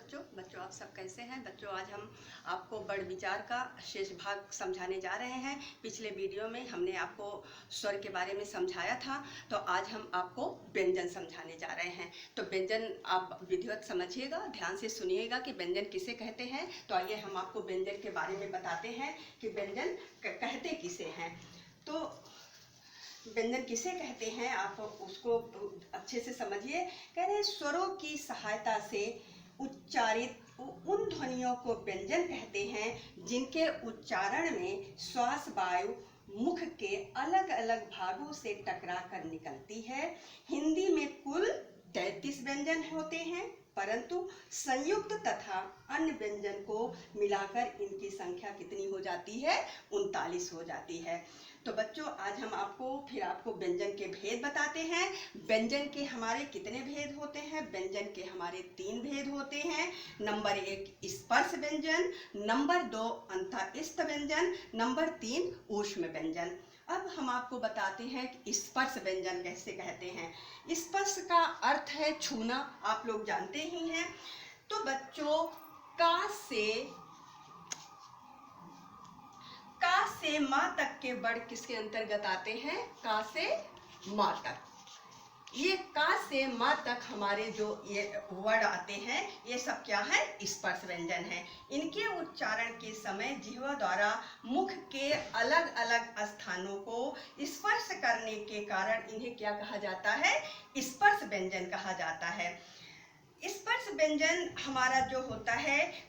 बच्चों आप सब कैसे हैं। बच्चों आज हम आपको बड़ विचार का शेष भाग समझाने जा रहे हैं। पिछले वीडियो में हमने आपको स्वर के बारे में समझाया था, तो आज हम आपको व्यंजन समझाने जा रहे हैं। तो व्यंजन आप विधिवत समझिएगा, ध्यान से सुनिएगा कि व्यंजन किसे कहते हैं। तो आइए हम आपको व्यंजन के बारे में बताते हैं कि व्यंजन कहते किसे हैं। तो व्यंजन किसे कहते हैं आप उसको अच्छे से समझिए। कह रहे हैं स्वरों की सहायता से उच्चारित उन ध्वनियों को व्यंजन कहते हैं जिनके उच्चारण में श्वास वायु मुख के अलग अलग भागों से टकरा कर निकलती है। हिंदी में कुल 33 व्यंजन होते हैं, परंतु संयुक्त तथा अन्य व्यंजन को मिलाकर इनकी संख्या कितनी हो जाती है? 39 हो जाती है। तो बच्चों आज हम आपको व्यंजन के भेद बताते हैं। व्यंजन के हमारे कितने भेद होते हैं? व्यंजन के हमारे 3 भेद होते हैं। नंबर 1 स्पर्श व्यंजन, नंबर 2 अंतःस्थ व्यंजन, नंबर 3 ऊष्म व्यंजन। अब हम आपको बताते हैं कि स्पर्श व्यंजन कैसे कहते हैं। स्पर्श का अर्थ है छूना, आप लोग जानते ही हैं। तो बच्चों का से माँ तक के वर्ड किसके अंतर्गत आते हैं? का से माँ तक। ये का से माँ तक हमारे जो ये वर्ड आते हैं, ये सब क्या है? स्पर्श व्यंजन है। इनके उच्चारण के समय जिह्वा द्वारा मुख के अलग अलग स्थानों को स्पर्श करने के कारण इन्हें क्या कहा जाता है? स्पर्श व्यंजन कहा जाता है। स्पर्श व्यंजन हमारा जो होता है,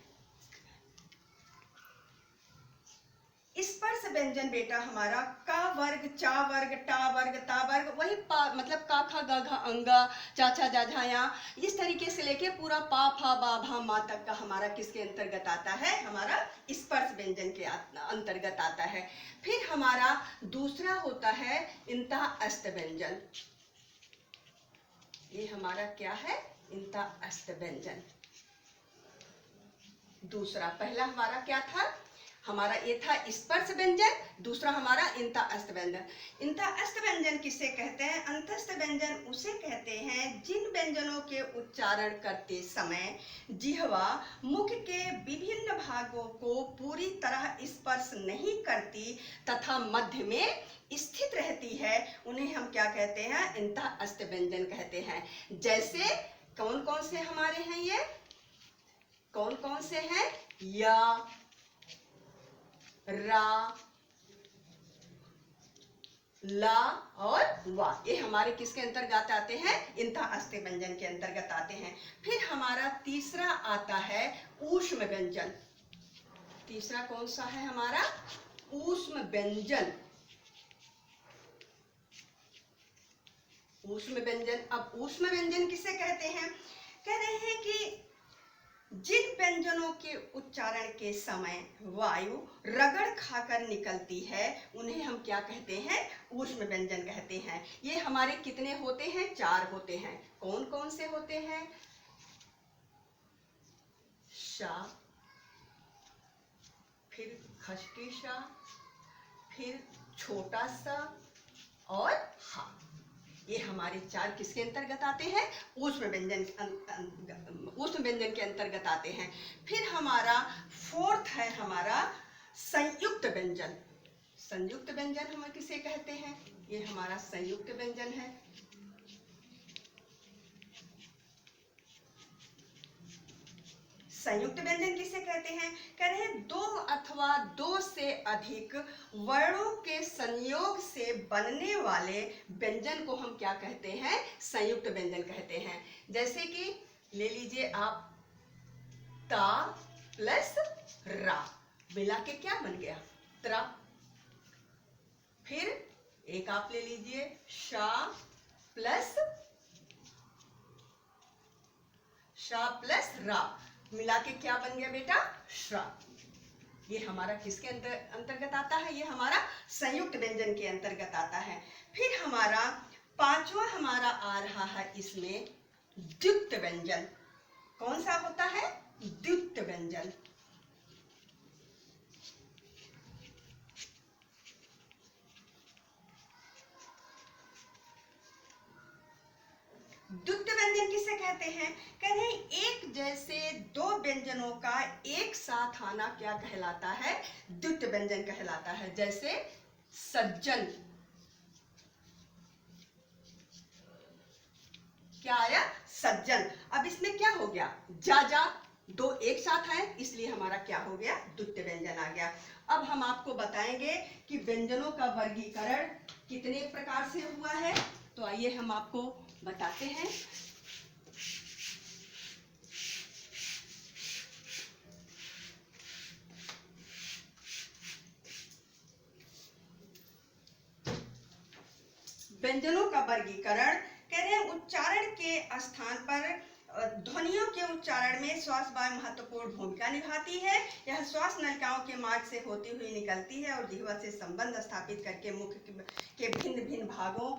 स्पर्श व्यंजन बेटा हमारा का वर्ग, चा वर्ग, टा वर्ग, ता वर्ग, वही मतलब का खा गा घा अंगा चा छा जा झा या, इस तरीके से लेके पूरा पा फा बा भा मा तक का हमारा किसके अंतर्गत आता है? हमारा स्पर्श व्यंजन के अंतर्गत आता है। फिर हमारा दूसरा होता है अंतःस्थ व्यंजन। ये हमारा क्या है? अंतःस्थ व्यंजन। दूसरा, पहला हमारा क्या था? हमारा ये था स्पर्श व्यंजन, दूसरा हमारा अंतःस्थ व्यंजन। अंतःस्थ व्यंजन किसे कहते हैं? अंतःस्थ व्यंजन उसे कहते हैं जिन व्यंजनों के उच्चारण करते समय जिह्वा मुख के विभिन्न भागों को पूरी तरह स्पर्श नहीं करती तथा मध्य में स्थित रहती है, उन्हें हम क्या कहते हैं? अंतःस्थ व्यंजन कहते हैं। जैसे कौन कौन से हमारे हैं? ये कौन कौन से हैं? या, रा, ला और वा, ये हमारे किसके अंतर्गत आते हैं? अंतःस्थ व्यंजन के अंतर्गत आते हैं। फिर हमारा तीसरा आता है ऊष्म व्यंजन। तीसरा कौन सा है हमारा? ऊष्म व्यंजन। ऊष्म व्यंजन। अब ऊष्म व्यंजन किसे कहते हैं? कह रहे हैं कि जिन व्यंजनों के उच्चारण के समय वायु रगड़ खाकर निकलती है, उन्हें हम क्या कहते हैं? ऊष्म व्यंजन कहते हैं। ये हमारे कितने होते हैं? 4 होते हैं। कौन कौन से होते हैं? शा, फिर खष्टी शा, फिर छोटा सा और हा। ये हमारे 4 किसके अंतर्गत आते हैं? ऊष्म व्यंजन के अंतर्गत आते हैं। फिर हमारा 4th है हमारा संयुक्त व्यंजन। संयुक्त व्यंजन हम किसे कहते हैं? ये हमारा संयुक्त व्यंजन है। संयुक्त व्यंजन किसे कहते हैं? कह रहे हैं 2 अथवा 2 से अधिक वर्णों के संयोग से बनने वाले व्यंजन को हम क्या कहते हैं? संयुक्त व्यंजन कहते हैं। जैसे कि ले लीजिए आप ता प्लस रा मिला के क्या बन गया? त्रा। फिर एक आप ले लीजिए शा प्लस रा मिला के क्या बन गया बेटा? श्रा। ये हमारा किसके अंतर्गत आता है? ये हमारा संयुक्त व्यंजन के अंतर्गत आता है। फिर हमारा 5वां हमारा आ रहा है इसमें द्युक्त व्यंजन। कौन सा होता है? द्युक्त व्यंजन। द्युक्त व्यंजन किसे कहते हैं? कह रहे हैं एक जैसे दो व्यंजनों का एक साथ आना क्या कहलाता है? द्वित्व व्यंजन कहलाता है। जैसे सज्जन, क्या आया? सज्जन। अब इसमें क्या हो गया? जा दो एक साथ है, इसलिए हमारा क्या हो गया? द्वित्व व्यंजन आ गया। अब हम आपको बताएंगे कि व्यंजनों का वर्गीकरण कितने प्रकार से हुआ है। तो आइए हम आपको बताते हैं। व्यंजनों का वर्गीकरण कह रहे हैं उच्चारण के स्थान पर ध्वनियों के उच्चारण में श्वास वायु महत्वपूर्ण भूमिका निभाती है। यह श्वास नलिकाओं के मार्ग से होती हुई निकलती है और जिह्वा से संबंध स्थापित करके मुख के भिन्न भिन्न भागों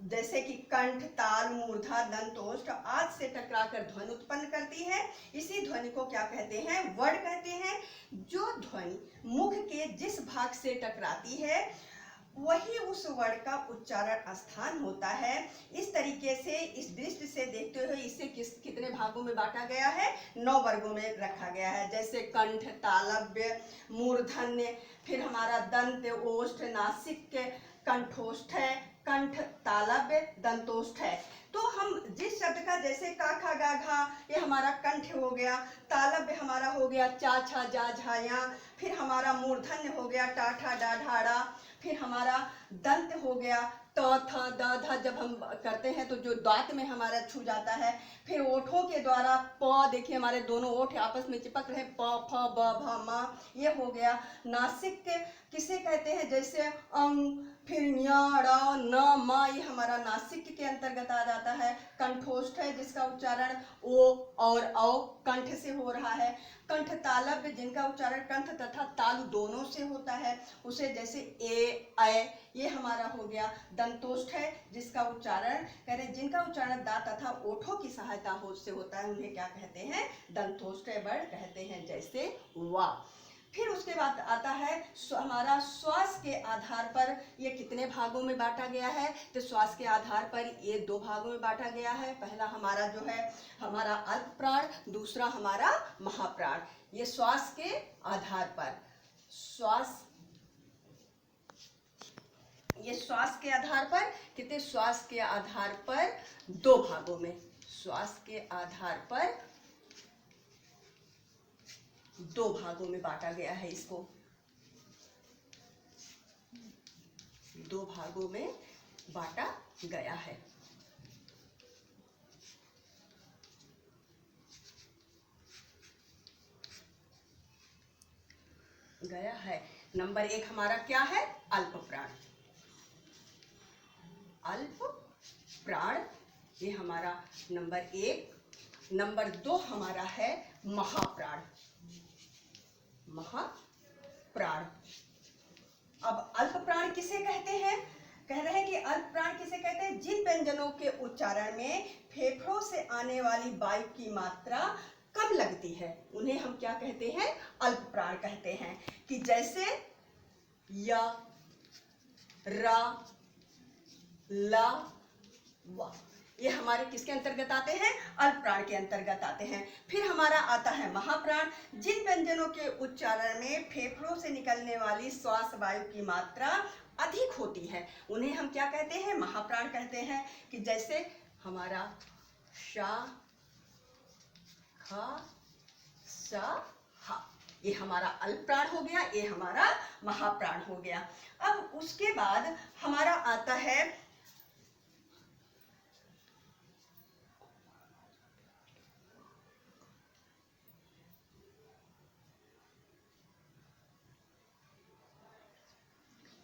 जैसे कि कंठ, ताल, मूर्धा, दंतोष्ठ आदि से टकराकर ध्वनि उत्पन्न करती है। इसी ध्वनि को क्या कहते हैं? वर्ण कहते हैं। जो ध्वनि मुख के जिस भाग से टकराती है वही उस वर्ण का उच्चारण स्थान होता है। इस तरीके से इस दृष्टि से देखते हुए इसे कितने भागों में बांटा गया है? 9 वर्गों में रखा गया है। जैसे कंठ, तालव्य, मूर्धन्य, फिर हमारा दंत, ओष्ठ, नासिक, कंठोष्ठ है, कंठ, तालव्य, दंतोष्ठ है। तो हम जिस शब्द का जैसे का खा गा घा ये हमारा कंठ हो गया, तालव्य हमारा हो गया चा छा जा झा या, फिर हमारा मूर्धन्य हो गया टा ठा डा ढाड़ा, फिर हमारा दंत हो गया त थ द ध। जब हम करते हैं तो जो दांत में हमारा छू जाता है। फिर ओठों के द्वारा प, देखिए हमारे दोनों ओठ आपस में चिपक रहे, प फ ब भ म, ये हो गया। नासिक किसे कहते हैं? जैसे अंग, फिर ञ ड़ न म, ये हमारा नासिक के अंतर्गत आ जाता है। कंठोष्ठ है जिसका उच्चारण ओ और औ कंठ से हो रहा है। कंठ तालव्य जिनका उच्चारण कंठ तथा तालु दोनों से होता है, उसे जैसे ए ऐ, ये हमारा हो गया। दंतोष्ठ है जिसका उच्चारण कह रहे जिनका उच्चारण दांत तथा ओठों की सहायता से होता है, उन्हें क्या कहते हैं? दंतोष्ठ वर्ण कहते हैं। जैसे वा। फिर उसके बाद आता है हमारा श्वास के आधार पर ये कितने भागों में बांटा गया है? तो श्वास के आधार पर ये 2 भागों में बांटा गया है। पहला हमारा जो है हमारा अल्प प्राण, दूसरा हमारा महाप्राण। ये श्वास के आधार पर ये श्वास के आधार पर कितने? श्वास के आधार पर 2 भागों में, श्वास के आधार पर 2 भागों में बांटा गया है। इसको 2 भागों में बांटा गया है। नंबर 1 हमारा क्या है? अल्प प्राण। अल्प प्राण ये हमारा नंबर 1। नंबर 2 हमारा है महाप्राण। महाप्राण। अब अल्प प्राण किसे कहते हैं? कह रहे हैं कि अल्प प्राण किसे कहते हैं? जिन व्यंजनों के उच्चारण में फेफड़ों से आने वाली वायु की मात्रा कम लगती है उन्हें हम क्या कहते हैं? अल्प प्राण कहते हैं। कि जैसे य, र, ल, व, ये हमारे किसके अंतर्गत आते हैं? अल्प प्राण के अंतर्गत आते हैं। फिर हमारा आता है महाप्राण। जिन व्यंजनों के उच्चारण में फेफड़ों से निकलने वाली श्वास वायु की मात्रा अधिक होती है उन्हें हम क्या कहते हैं? महाप्राण कहते हैं। कि जैसे हमारा श, ख, स, ह, ये हमारा अल्प प्राण हो गया, ये हमारा महाप्राण हो गया। अब उसके बाद हमारा आता है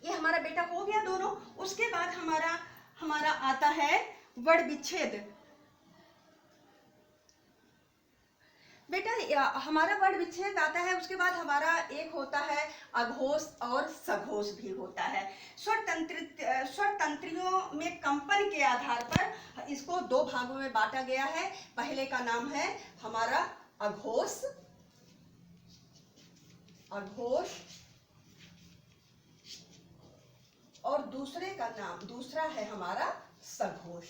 ये हमारा बेटा हो गया दोनों। उसके बाद हमारा आता है वर्ण विच्छेद। बेटा हमारा वर्ण विच्छेद आता है। उसके बाद हमारा एक होता है अघोष और सघोष भी होता है। स्वर तंत्रियों में कंपन के आधार पर इसको 2 भागों में बांटा गया है। पहले का नाम है हमारा अघोष, और दूसरा है हमारा सघोष।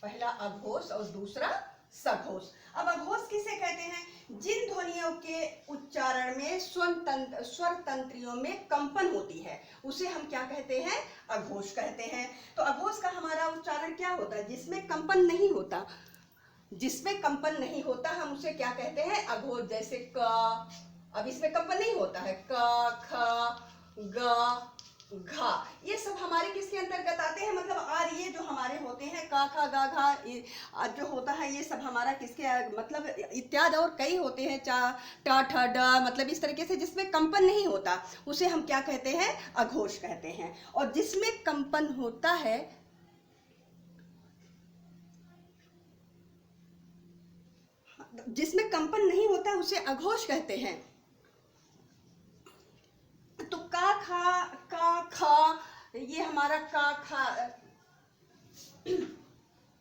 पहला अघोष और दूसरा सघोष। अब अघोष किसे कहते हैं? जिन ध्वनियों के उच्चारण में स्वर तंत्रियों में कंपन होती है उसे हम क्या कहते हैं? अघोष कहते हैं। तो अघोष का हमारा उच्चारण क्या होता है? जिसमें कंपन नहीं होता, जिसमें कंपन नहीं होता हम उसे क्या कहते हैं? अघोष। जैसे क, अब इसमें कंपन नहीं होता है, क, ख, ग, घा, ये सब हमारे किसके अंतर्गत आते हैं? मतलब आर, ये जो हमारे होते हैं का, खा, गा, घा जो होता है ये सब हमारा किसके मतलब इत्यादि और कई होते हैं, चा, टा, ठ, ड, मतलब इस तरीके से जिसमें कंपन नहीं होता उसे हम क्या कहते हैं? अघोष कहते हैं। और जिसमें कंपन होता है, जिसमें कंपन नहीं होता उसे अघोष कहते हैं। तो का, खा, ये हमारा का, खा,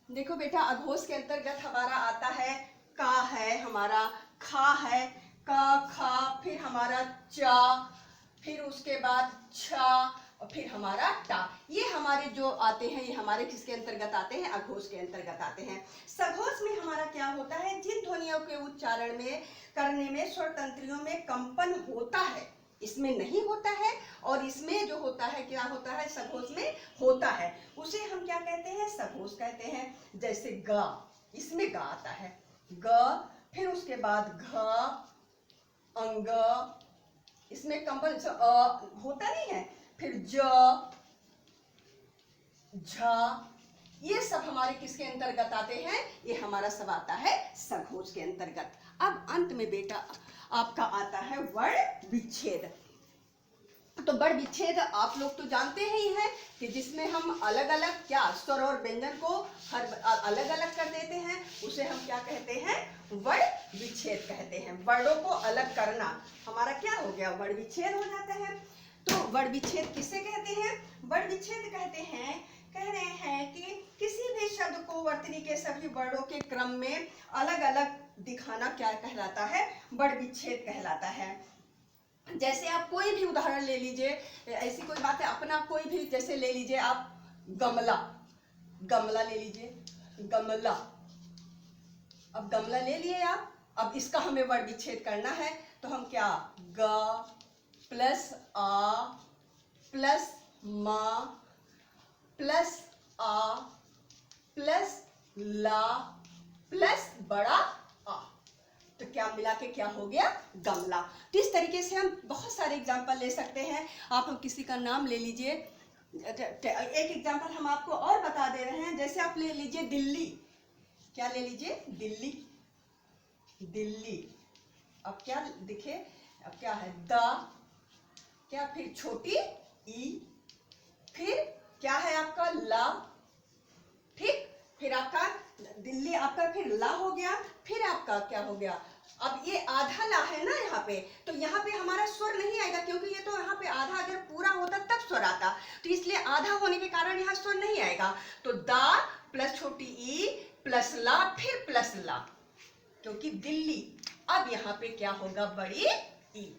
देखो बेटा अघोष के अंतर्गत हमारा आता है का है, हमारा खा है, का, खा, फिर हमारा चा, फिर उसके बाद छा और फिर हमारा टा। ये हमारे जो आते हैं ये हमारे किसके अंतर्गत आते हैं? अघोष के अंतर्गत आते हैं। सघोष में हमारा क्या होता है? जिन ध्वनियों के उच्चारण में करने में स्वर तंत्रियों में कंपन होता है, इसमें नहीं होता है और इसमें जो होता है क्या होता है? सघोष में होता है, उसे हम क्या कहते हैं? सघोष कहते हैं। जैसे ग, इसमें ग आता है, ग, फिर उसके बाद घ, अंग, इसमें कंपन होता नहीं है, फिर ज, झ, ये सब हमारे किसके अंतर्गत आते हैं? ये हमारा सब आता है सघोष के अंतर्गत। अब अंत में बेटा आपका आता है वर्ण विच्छेद। तो वर्ण विच्छेद आप लोग तो जानते ही हैं कि जिसमें हम अलग अलग क्या स्वर और व्यंजन को हर अलग अलग कर देते हैं, उसे हम क्या कहते हैं? वर्ण विच्छेद कहते हैं। वर्णों को अलग करना हमारा क्या हो गया? वर्ण विच्छेद हो जाता है। तो वर्ण विच्छेद किसे कहते हैं? वर्ण विच्छेद कहते हैं, कह रहे हैं कि किसी भी शब्द को वर्तनी के सभी वर्णों के क्रम में अलग अलग दिखाना क्या कहलाता है? वर्ण विच्छेद कहलाता है। जैसे आप कोई भी उदाहरण ले लीजिए, ऐसी कोई बात है, अपना कोई भी जैसे ले लीजिए आप गमला, गमला ले लीजिए, गमला। अब गमला ले लिए आप, अब इसका हमें वर्ण विच्छेद करना है तो हम क्या? ग प्लस आ प्लस मा प्लस आ प्लस ला प्लस बड़ा आ, तो क्या मिला के क्या हो गया? गमला। तो इस तरीके से हम बहुत सारे एग्जाम्पल ले सकते हैं। आप हम किसी का नाम ले लीजिए, एक एग्जाम्पल हम आपको और बता दे रहे हैं। जैसे आप ले लीजिए दिल्ली, क्या ले लीजिए? दिल्ली, दिल्ली। अब क्या दिखे? अब क्या है? द, क्या फिर छोटी ई, फिर क्या है आपका? ला, फिर आपका दिल्ली, आपका फिर ला हो गया, फिर आपका क्या हो गया? अब ये आधा ला है ना यहाँ पे, तो यहाँ पे हमारा स्वर नहीं आएगा क्योंकि ये तो यहाँ पे आधा अगर पूरा होता तब स्वर आता, तो इसलिए आधा होने के कारण यहाँ स्वर नहीं आएगा। तो दा प्लस छोटी ई प्लस ला फिर प्लस ला, क्योंकि दिल्ली। अब यहाँ पे क्या होगा? बड़ी ई,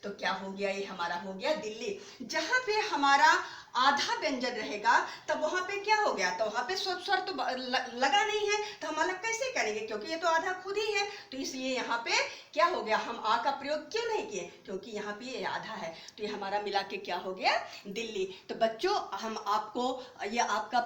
तो क्या हो गया? ये हमारा हो गया दिल्ली। जहां पे हमारा आधा व्यंजन रहेगा तब वहां पे क्या हो गया? तो वहां पे स्वर तो लगा नहीं है, तो हम अलग कैसे करेंगे? क्योंकि ये तो आधा खुद ही है, तो इसलिए यहाँ पे क्या हो गया? हम आ का प्रयोग क्यों नहीं किए? क्योंकि यहाँ पे ये आधा है, तो ये हमारा मिला के क्या हो गया? दिल्ली। तो बच्चों हम आपको ये आपका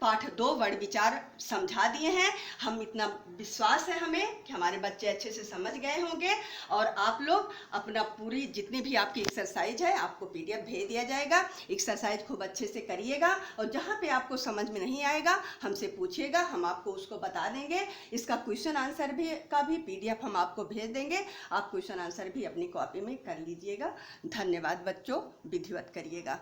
पाठ 2 वर्ण विचार समझा दिए हैं। हम इतना विश्वास है हमें कि हमारे बच्चे अच्छे से समझ गए होंगे, और आप लोग अपना पूरी जितनी भी आपकी एक्सरसाइज है आपको PDF भेज दिया जाएगा। एक्सरसाइज खूब अच्छे से करिएगा, और जहाँ पे आपको समझ में नहीं आएगा हमसे पूछिएगा, हम आपको उसको बता देंगे। इसका क्वेश्चन आंसर भी का भी PDF हम आपको भेज देंगे, आप क्वेश्चन आंसर भी अपनी कॉपी में कर लीजिएगा। धन्यवाद बच्चों, विधिवत करिएगा।